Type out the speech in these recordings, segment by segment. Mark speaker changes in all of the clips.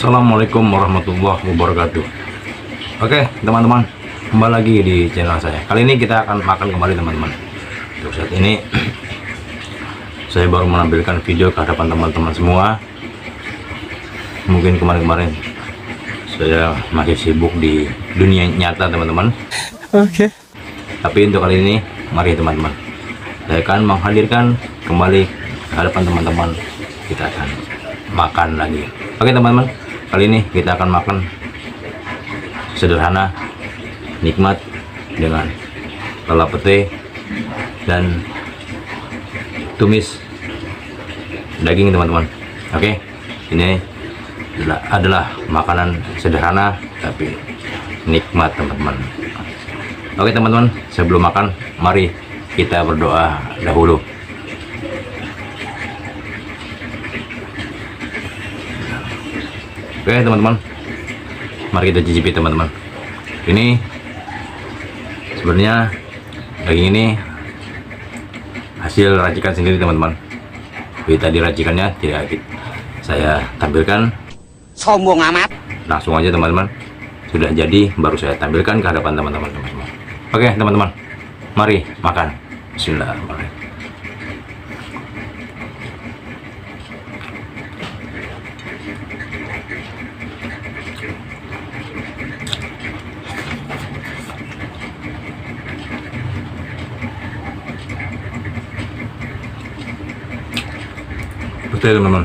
Speaker 1: Assalamualaikum warahmatullahi wabarakatuh. Oke teman-teman, kembali lagi di channel saya. Kali ini kita akan makan kembali teman-teman. Untuk saat ini saya baru menampilkan video ke hadapan teman-teman semua. Mungkin kemarin-kemarin saya masih sibuk di dunia nyata teman-teman.
Speaker 2: Oke.
Speaker 1: Tapi untuk kali ini, mari teman-teman, saya akan menghadirkan kembali ke hadapan teman-teman. Kita akan makan lagi. Oke teman-teman, kali ini kita akan makan sederhana, nikmat dengan lala pete dan tumis daging teman-teman. Oke, ini adalah makanan sederhana tapi nikmat teman-teman. Oke teman-teman, sebelum makan mari kita berdoa dahulu. Oke teman-teman, mari kita cicipi teman-teman. Ini sebenarnya daging ini hasil racikan sendiri teman-teman. Tadi racikannya tidak saya tampilkan.
Speaker 2: Sombong amat.
Speaker 1: Langsung aja teman-teman, sudah jadi baru saya tampilkan ke hadapan teman-teman semua. Oke teman-teman, mari makan. Bismillahirrahmanirrahim. Betul teman-teman.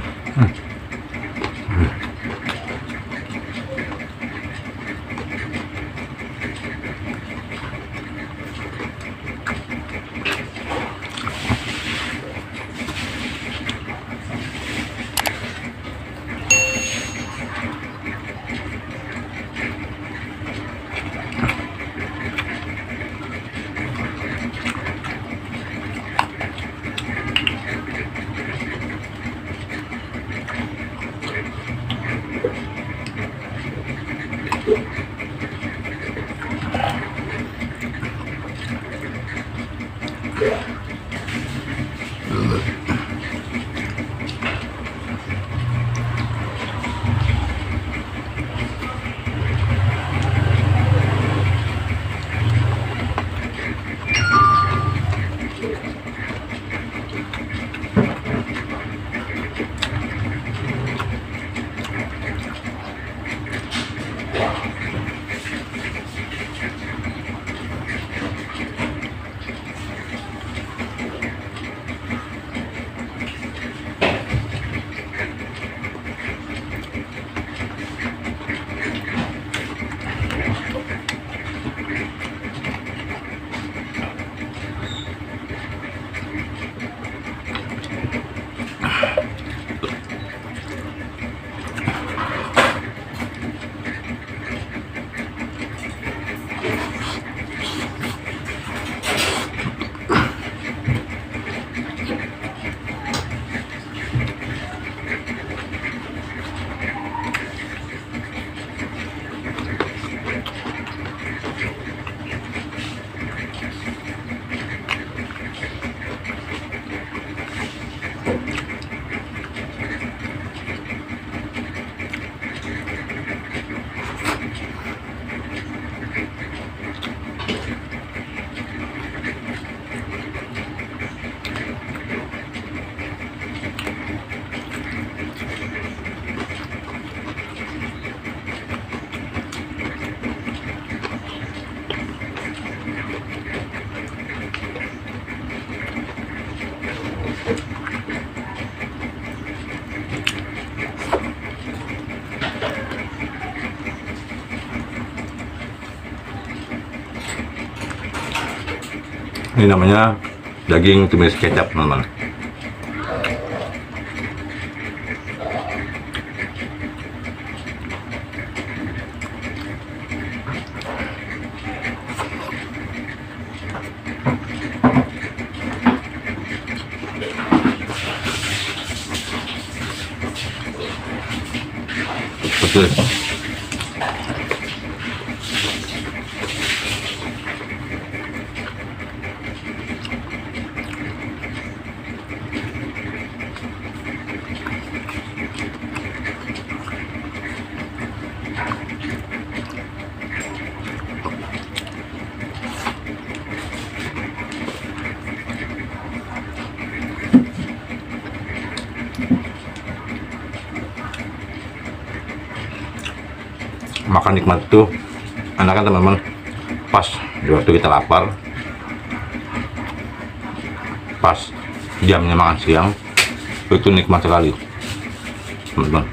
Speaker 1: Ini namanya daging tumis kecap teman-teman. Betul. makan nikmat itu enak kan teman-teman, pas di waktu kita lapar, pas jamnya makan siang, itu nikmat sekali teman-teman.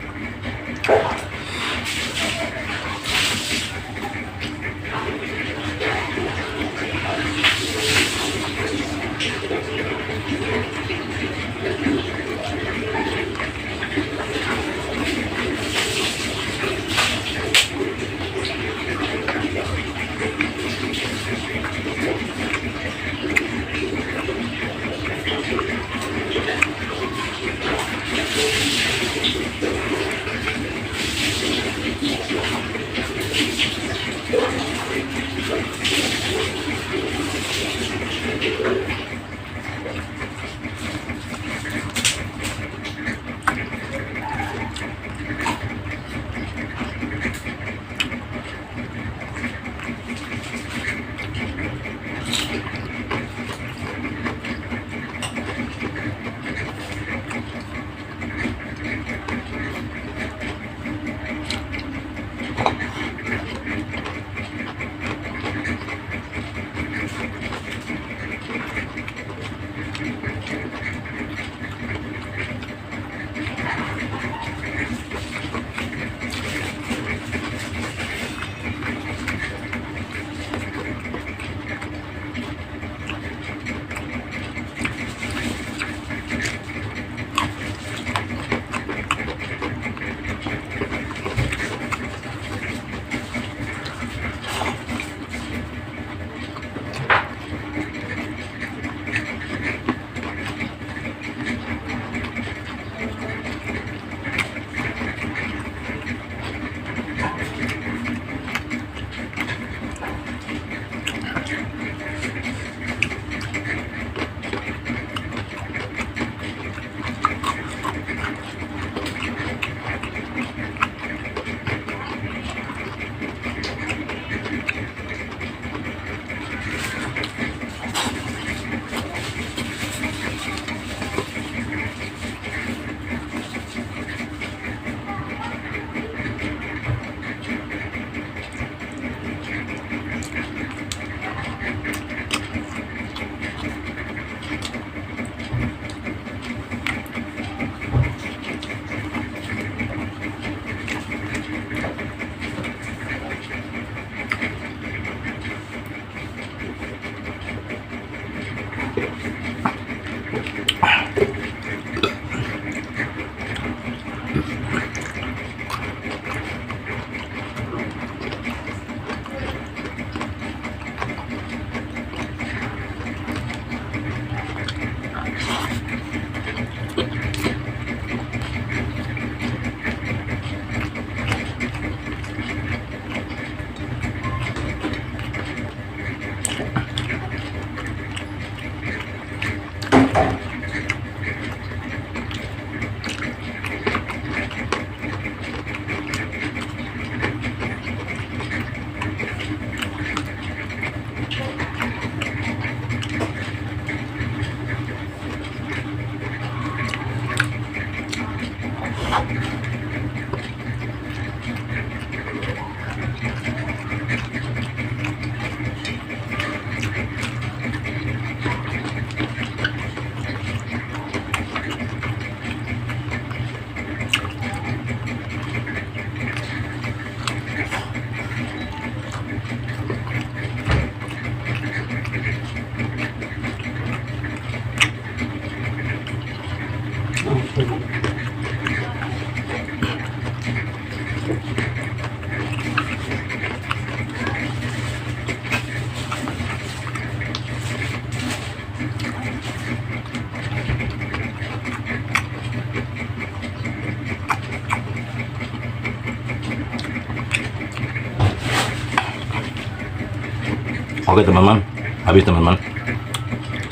Speaker 1: Oke teman-teman, habis teman-teman.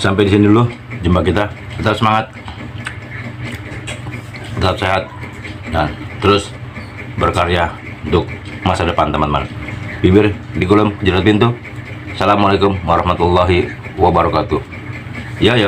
Speaker 1: Sampai di sini dulu jumpa kita. Tetap semangat, tetap sehat, dan terus berkarya untuk masa depan teman-teman. Bibir di kolom jerat pintu. Assalamualaikum warahmatullahi wabarakatuh. Ya.